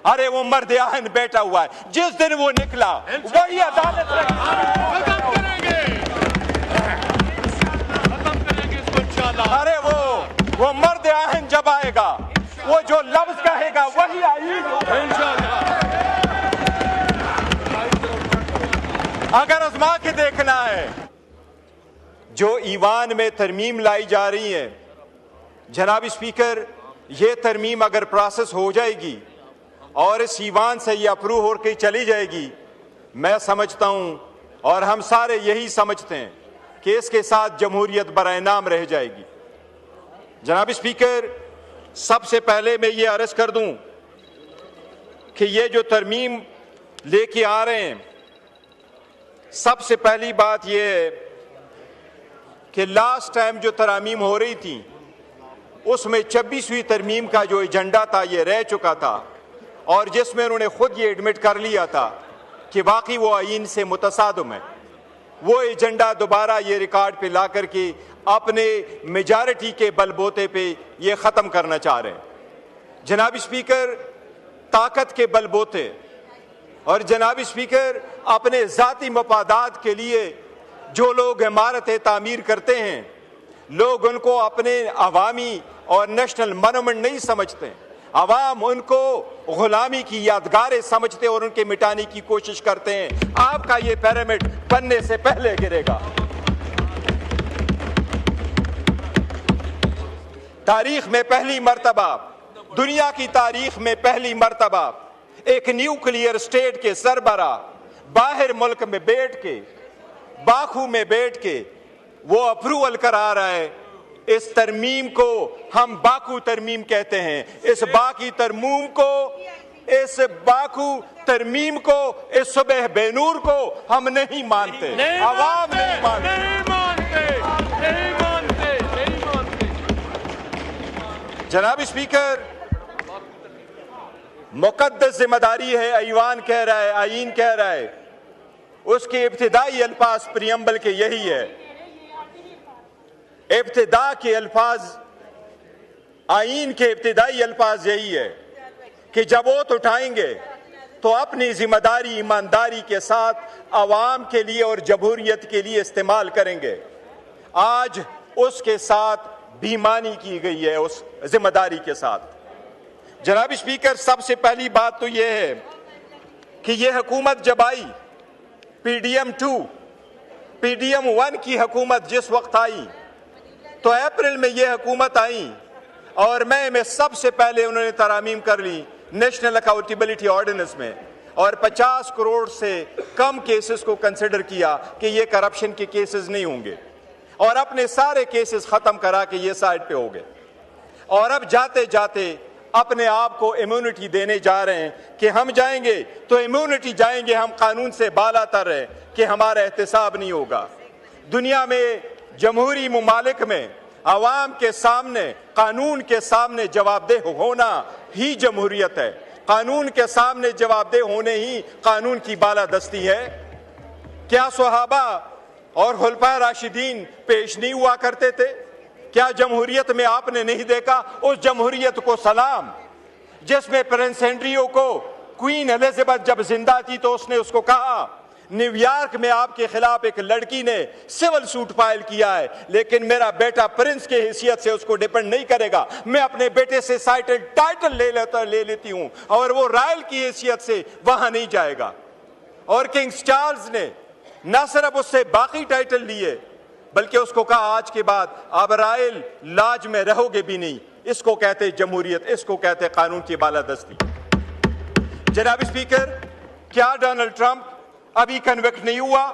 अरे वो मर्द आहिन बैठा हुआ है, जिस दिन वो निकला वही अदालत खत्म करेंगे इसको इंशाअल्लाह। अरे वो मर्द आहिन जब आएगा, वो जो लफ्ज कहेगा वही आईन होगा इंशाअल्लाह। अगर आजमा के देखना है, जो ईवान में तरमीम लाई जा रही है, जनाब स्पीकर, ये तरमीम अगर प्रोसेस हो जाएगी और इस ईवान से ये अप्रूव होकर चली जाएगी, मैं समझता हूं और हम सारे यही समझते हैं कि इसके साथ जमहूरियत बराए नाम रह जाएगी। जनाब स्पीकर, सबसे पहले मैं ये अर्ज कर दूं कि ये जो तरमीम लेके आ रहे हैं, सबसे पहली बात यह है कि लास्ट टाइम जो तरामीम हो रही थी उसमें 26वीं तरमीम का जो एजेंडा था ये रह चुका था, और जिसमें उन्होंने खुद ये एडमिट कर लिया था कि वाकई वो आईन से मुतसादम है। वो एजेंडा दोबारा ये रिकॉर्ड पे ला करके अपने मेजॉरिटी के बलबूते पे ये ख़त्म करना चाह रहे हैं। जनाब स्पीकर, ताकत के बलबूते और जनाब स्पीकर अपने ज़ाती मफादात के लिए जो लोग इमारतें तामीर करते हैं, लोग उनको अपने अवामी और नेशनल मोनूमेंट नहीं समझते, अवाम उनको गुलामी की यादगारें समझते और उनके मिटाने की कोशिश करते हैं। आपका ये पिरामिड बनने से पहले गिरेगा। तारीख में पहली मर्तबा, दुनिया की तारीख में पहली मर्तबा एक न्यूक्लियर स्टेट के सरबरा बाहर मुल्क में बैठ के, बाकू में बैठ के वो अप्रूवल करा रहा है। इस तरमीम को हम बाकू तरमीम कहते हैं। इस बाकी तरमीम को, इस बाकू तरमीम को, इस सुबह बेनूर को हम नहीं मानते, अवाम नहीं मानते, नहीं मानते, नहीं मानते, नहीं मानते। जनाब स्पीकर, मुकद्दस जिम्मेदारी है, ईवान कह रहा है, आईन कह रहा है, उसके इब्तिदाई अल्फाज प्रियम्बल के यही है। इब्तिदा के अल्फाज, आईन के इब्तिदाई अल्फाज यही है कि जब वोट उठाएंगे तो अपनी जिम्मेदारी ईमानदारी के साथ अवाम के लिए और जमहूरियत के लिए इस्तेमाल करेंगे। आज उसके साथ बेईमानी की गई है, उस जिम्मेदारी के साथ। जनाब स्पीकर, सबसे पहली बात तो यह है कि यह हुकूमत जब आई, PDM 2, PDM 1 की हुकूमत जिस वक्त आई तो अप्रैल में यह हुकूमत आई और मई में सबसे पहले उन्होंने तरामीम कर ली नेशनल अकाउंटेबिलिटी ऑर्डिनेंस में, और 50 करोड़ से कम केसेस को कंसिडर किया कि ये करप्शन के केसेस नहीं होंगे, और अपने सारे केसेस खत्म करा के ये साइड पे हो गए। और अब जाते जाते अपने आप को इम्यूनिटी देने जा रहे हैं कि हम जाएंगे तो इम्यूनिटी जाएंगे, हम कानून से बालातर है कि हमारा एहतसाब नहीं होगा। दुनिया में जमहूरी मुमालिक में अवाम के सामने, कानून के सामने जवाबदेह होना ही जमहूरियत है। कानून के सामने जवाबदेह होने ही कानून की बालादस्ती है। क्या सहाबा और खुलफा राशिदीन पेश नहीं हुआ करते थे? क्या जमहूरियत में आपने नहीं देखा उस जमहूरियत को सलाम जिसमें प्रिंस एंड्रियो को क्वीन एलिजाबेथ जब जिंदा थी तो उसने उसको कहा, न्यूयॉर्क में आपके खिलाफ एक लड़की ने सिविल सूट फाइल किया है, लेकिन मेरा बेटा प्रिंस के हैसियत से उसको डिपेंड नहीं करेगा, मैं अपने बेटे से टाइटल ले लेती हूं और वो रॉयल की हैसियत से वहां नहीं जाएगा। और किंग चार्ल्स ने न सिर्फ उससे बाकी टाइटल लिए बल्कि उसको कहा आज के बाद आप रॉयल लाज में रहोगे भी नहीं। इसको कहते जमहूरियत, इसको कहते कानून की बालादस्ती। जनाब स्पीकर, क्या डोनाल्ड ट्रंप अभी कन्विक्ट नहीं हुआ?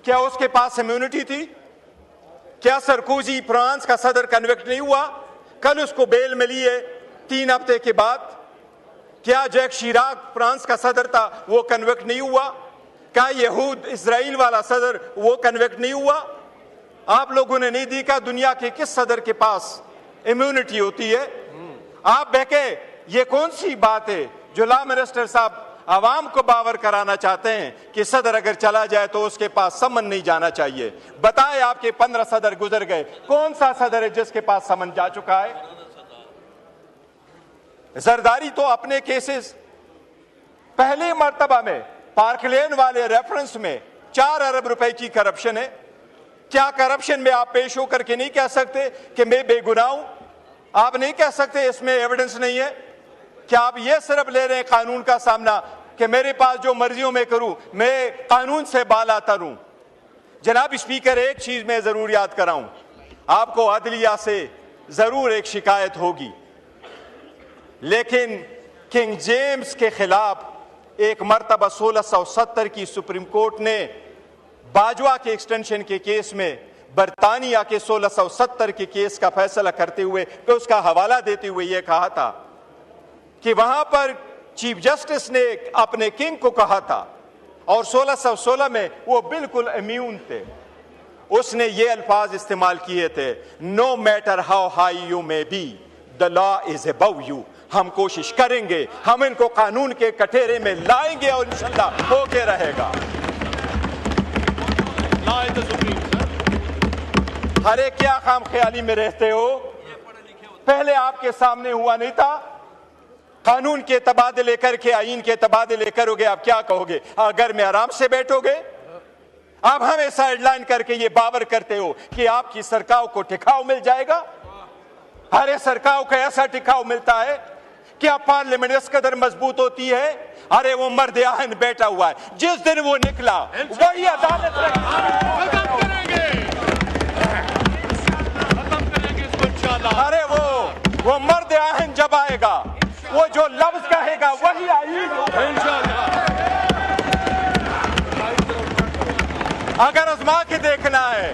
क्या उसके पास इम्यूनिटी थी? क्या सरकोजी फ्रांस का सदर कन्विक्ट नहीं हुआ? कल उसको बेल मिली है 3 हफ्ते के बाद। क्या जैक शिराक फ्रांस का सदर था, वो कन्विक्ट नहीं हुआ? क्या यहूद इजराइल वाला सदर वो कन्विक्ट नहीं हुआ? आप लोगों ने नहीं देखा दुनिया के किस सदर के पास इम्यूनिटी होती है? आप बहके, ये कौन सी बात है जो लॉ मिनिस्टर साहब आवाम को बावर कराना चाहते हैं कि सदर अगर चला जाए तो उसके पास समन नहीं जाना चाहिए? बताएं, आपके 15 सदर गुजर गए, कौन सा सदर है जिसके पास समन जा चुका है? जरदारी तो अपने केसेस पहली मर्तबा में पार्क लेन वाले रेफरेंस में 4 अरब रुपए की करप्शन है। क्या करप्शन में आप पेश होकर के नहीं कह सकते कि मैं बेगुनाह हूं? आप नहीं कह सकते इसमें एविडेंस नहीं है? क्या आप ये सिर्फ ले रहे हैं कानून का सामना कि मेरे पास जो मर्जियों में करूं, मैं कानून से बाला तरूं? जनाब स्पीकर, एक चीज मैं जरूर याद कराऊं, आपको अदलिया से जरूर एक शिकायत होगी, लेकिन किंग जेम्स के खिलाफ एक मर्तबा 1670 की सुप्रीम कोर्ट ने बाजवा के एक्सटेंशन के केस में बरतानिया के 1670 के केस का फैसला करते हुए कि उसका हवाला देते हुए यह कहा था कि वहां पर चीफ जस्टिस ने अपने किंग को कहा था और 1616 में वो बिल्कुल इम्यून थे। उसने ये अल्फाज इस्तेमाल किए थे, no matter how high you may be the law is above you. हम कोशिश करेंगे, हम इनको कानून के कटघरे में लाएंगे और इंशाल्लाह होके रहेगा। अरे क्या खाम ख्याली में रहते हो? पहले आपके सामने हुआ नहीं था? कानून के तबादले करके आईन के तबादले करोगे, आप क्या कहोगे? घर में आराम से बैठोगे? आप हमें साइडलाइन करके ये बावर करते हो कि आपकी सरकार को टिकाव मिल जाएगा। अरे सरकार को ऐसा टिकाव मिलता है, क्या पार्लियामेंट इस कदर मजबूत होती है? अरे वो मर्द आहन बैठा हुआ है, जिस दिन वो निकला वही अदालत खत्म करेंगे इसको इंशाल्लाह। अरे वो मर्द आहन जब आएगा, वो जो लफ्ज कहेगा वही आईन होगा इंशाल्लाह। अगर आजमा के देखना है,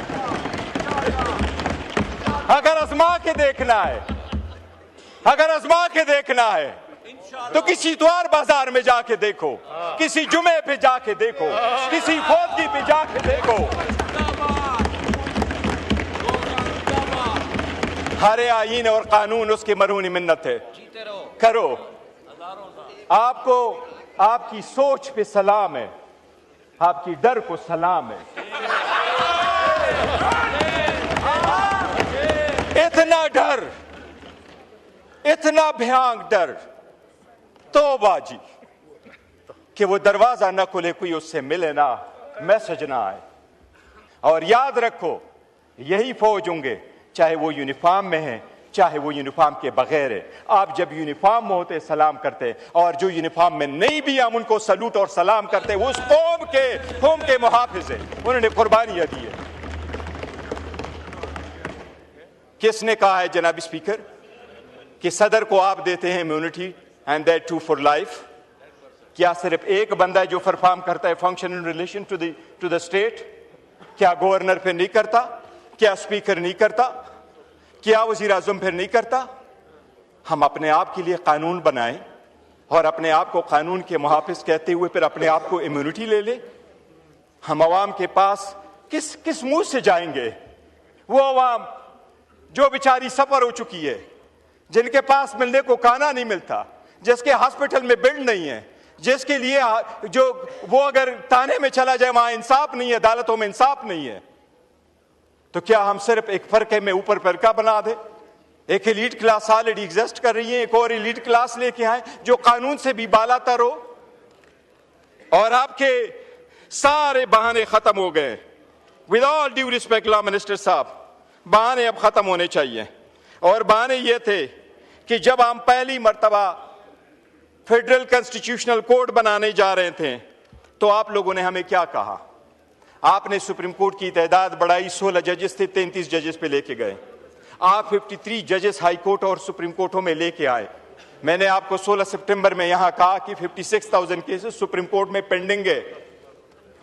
अगर आजमा के देखना है, अगर आजमा के देखना है तो किसी द्वार बाजार में जाके देखो, किसी जुमे पे जाके देखो, किसी फौजी पे जाके देखो। हरे आईन और कानून उसकी मरहूनी मिन्नत है, करो। आपको आपकी सोच पे सलाम है, आपकी डर को सलाम है। इतना डर, इतना भयानक डर, तौबा जी, कि वो दरवाजा न खुले, कोई उससे मिले ना, मैसेज ना आए। और याद रखो, यही फौज होंगे, चाहे वो यूनिफॉर्म में है, चाहे वो यूनिफॉर्म के बगैर है। आप जब यूनिफॉर्म में होते सलाम करते, और जो यूनिफॉर्म में नहीं भी हम उनको सलूट और सलाम करते, वो उस कौम के मुहाफिज है, उन्होंने कुर्बानियां दी है। किसने कहा है जनाब स्पीकर कि सदर को आप देते हैं immunity and that too for life? क्या सिर्फ एक बंदा है जो परफॉर्म करता है function in relation to the state? क्या गवर्नर फिर नहीं करता? क्या स्पीकर नहीं करता? क्या वजीर आजम फिर नहीं करता? हम अपने आप के लिए कानून बनाएं और अपने आप को कानून के मुहाफिज कहते हुए फिर अपने आप को इम्यूनिटी ले ले। हम अवाम के पास किस मुंह से जाएंगे? वो अवाम जो बेचारी सफर हो चुकी है, जिनके पास मिलने को खाना नहीं मिलता, जिसके हॉस्पिटल में बेड नहीं है, जिसके लिए जो वो अगर थाने में चला जाए वहां इंसाफ नहीं है, अदालतों में इंसाफ नहीं है, तो क्या हम सिर्फ एक फरके में ऊपर फरका बना दे? एक एलीट क्लास ऑलरेडी एग्जिस्ट कर रही है, एक और एलीट क्लास लेके आए जो कानून से भी बालातर हो। और आपके सारे बहाने खत्म हो गए। With all due respect law minister साहब, बहाने अब खत्म होने चाहिए। और बहाने ये थे कि जब हम पहली मर्तबा फेडरल कॉन्स्टिट्यूशनल कोड बनाने जा रहे थे, तो आप लोगों ने हमें क्या कहा? आपने सुप्रीम कोर्ट की तादाद बढ़ाई, 16 जजेस थे, 33 जजेस पे लेके गए। आप 53 जजेस हाई कोर्ट और सुप्रीम कोर्टों में लेके आए। मैंने आपको 16 सितंबर में यहां कहा कि 56,000 केसेस सुप्रीम कोर्ट में पेंडिंग है।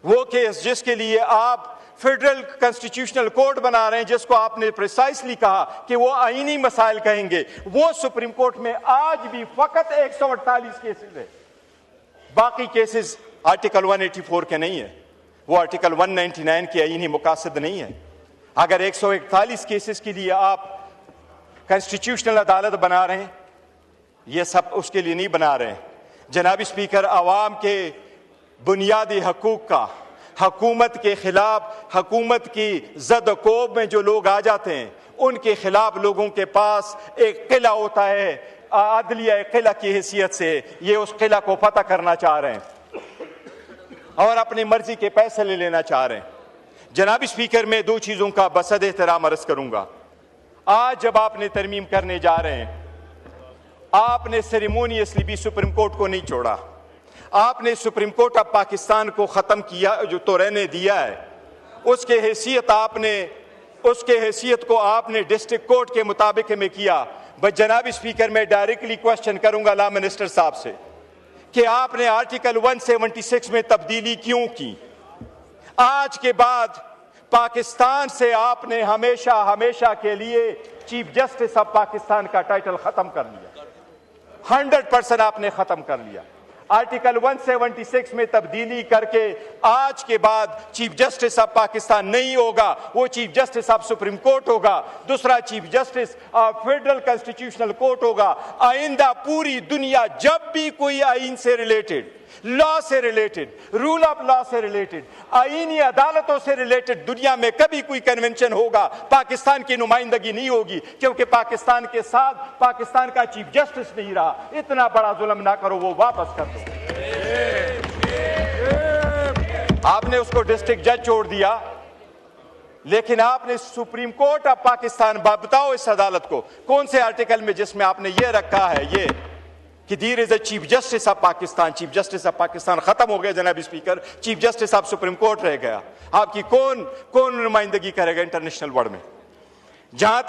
वो केस जिसके लिए आप फेडरल कॉन्स्टिट्यूशनल कोड बना रहे हैं, जिसको आपने प्रिसाइसली कहा कि वो आईनी मसाइल कहेंगे, वो सुप्रीम कोर्ट में आज भी फकत 148 केसेस है। बाकी केसेस आर्टिकल 184 के नहीं है, वो आर्टिकल 199 के आईनी मुकासद नहीं है। अगर 141 केसेस के लिए आप कॉन्स्टिट्यूशनल अदालत बना रहे हैं, ये सब उसके लिए नहीं बना रहे हैं। जनाब स्पीकर, आवाम के बुनियादी हकूक का हुकूमत के खिलाफ, हुकूमत की जद-ओ-कोब में जो लोग आ जाते हैं, उनके खिलाफ लोगों के पास एक किला होता है अदलिया किला की हैसियत से ये उस किला को फतह करना चाह रहे हैं और अपनी मर्जी के पैसे ले लेना चाह रहे हैं। जनाब स्पीकर, मैं दो चीज़ों का बसद एहतराम अर्ज करूंगा। आज जब आपने तरमीम करने जा रहे हैं, आपने सेरेमोनियसली भी सुप्रीम कोर्ट को नहीं छोड़ा। आपने सुप्रीम कोर्ट ऑफ पाकिस्तान को ख़त्म किया, जो तो रहने दिया है, उसके हैसियत को आपने डिस्ट्रिक्ट कोर्ट के मुताबिक में किया। बस जनाब स्पीकर, मैं डायरेक्टली क्वेश्चन करूंगा लॉ मिनिस्टर साहब से कि आपने आर्टिकल 176 में तब्दीली क्यों की? आज के बाद पाकिस्तान से आपने हमेशा हमेशा के लिए चीफ जस्टिस ऑफ पाकिस्तान का टाइटल खत्म कर लिया। 100% आपने खत्म कर लिया। आर्टिकल 176 में तब्दीली करके आज के बाद चीफ जस्टिस ऑफ पाकिस्तान नहीं होगा, वो chief justice of supreme court होगा, दूसरा chief justice of federal constitutional court होगा। आइंदा पूरी दुनिया जब भी कोई आइन से रिलेटेड, लॉ से रिलेटेड, रूल ऑफ लॉ से रिलेटेड, आईनी अदालतों से रिलेटेड दुनिया में कभी कोई कन्वेंशन होगा, पाकिस्तान की नुमाइंदगी नहीं होगी, क्योंकि पाकिस्तान के साथ पाकिस्तान का चीफ जस्टिस नहीं रहा। इतना बड़ा जुल्म ना करो, वो वापस कर दो। आपने उसको डिस्ट्रिक्ट जज छोड़ दिया, लेकिन आपने सुप्रीम कोर्ट ऑफ पाकिस्तान, बताओ इस अदालत को कौन से आर्टिकल में जिसमें आपने ये रखा है ये कि there is a chief justice of Pakistan. Chief justice of Pakistan खत्म हो गया जनाब speaker, chief justice of supreme court रह गया। आपकी कौन नुमाइंदगी करेगा इंटरनेशनल वर्ल्ड में? जहां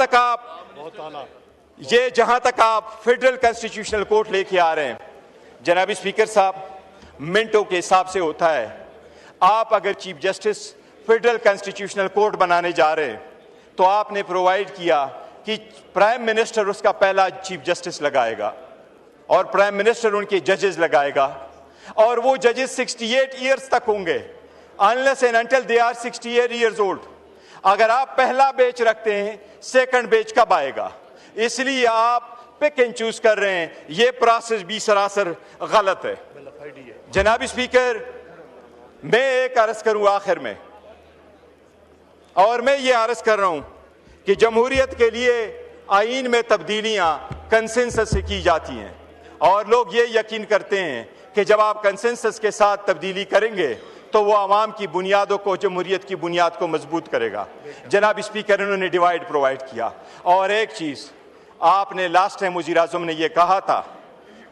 तक आप फेडरल कॉन्स्टिट्यूशनल कोर्ट लेके आ रहे हैं जनाब स्पीकर साहब, मिनटों के हिसाब से होता है। आप अगर chief justice federal constitutional court बनाने जा रहे हैं तो आपने प्रोवाइड किया कि प्राइम मिनिस्टर उसका पहला चीफ जस्टिस लगाएगा और प्राइम मिनिस्टर उनके जजेस लगाएगा, और वो जजेस 68 ईयर्स तक होंगे, unless and until they are 68 years old. अगर आप पहला बेच रखते हैं, सेकंड बेच कब आएगा? इसलिए आप पिक एंड चूज कर रहे हैं। ये प्रोसेस भी सरासर गलत है। जनाब स्पीकर, मैं एक अर्ज करूं आखिर में, और मैं ये अर्ज कर रहा हूं कि जमहूरियत के लिए आईन में तब्दीलियां कंसेंसस से की जाती हैं, और लोग ये यकीन करते हैं कि जब आप कंसेंसस के साथ तब्दीली करेंगे तो वो आवाम की बुनियादों को, जमहूरियत की बुनियाद को मजबूत करेगा। जनाब स्पीकर, उन्होंने डिवाइड प्रोवाइड किया। और एक चीज़ आपने लास्ट टाइम वज़ीर आज़म ने यह कहा था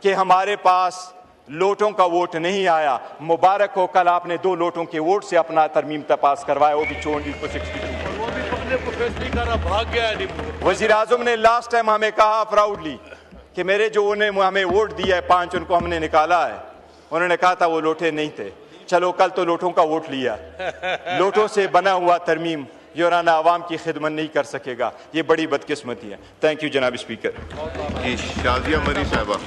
कि हमारे पास लोटों का वोट नहीं आया। मुबारक हो, कल आपने 2 लोटों के वोट से अपना तरमीम पास करवाया, वो भी 62। भाग गया। वज़ीर आज़म ने लास्ट टाइम हमें कहा प्राउडली कि मेरे जो उन्हें हमें वोट दिया है 5, उनको हमने निकाला है। उन्होंने कहा था वो लोटे नहीं थे। चलो कल तो लोटों का वोट लिया। लोटों से बना हुआ तरमीम योराना आवाम की खिदमत नहीं कर सकेगा। ये बड़ी बदकिस्मती है। थैंक यू जनाब स्पीकर। शाजिया मरी साहबा।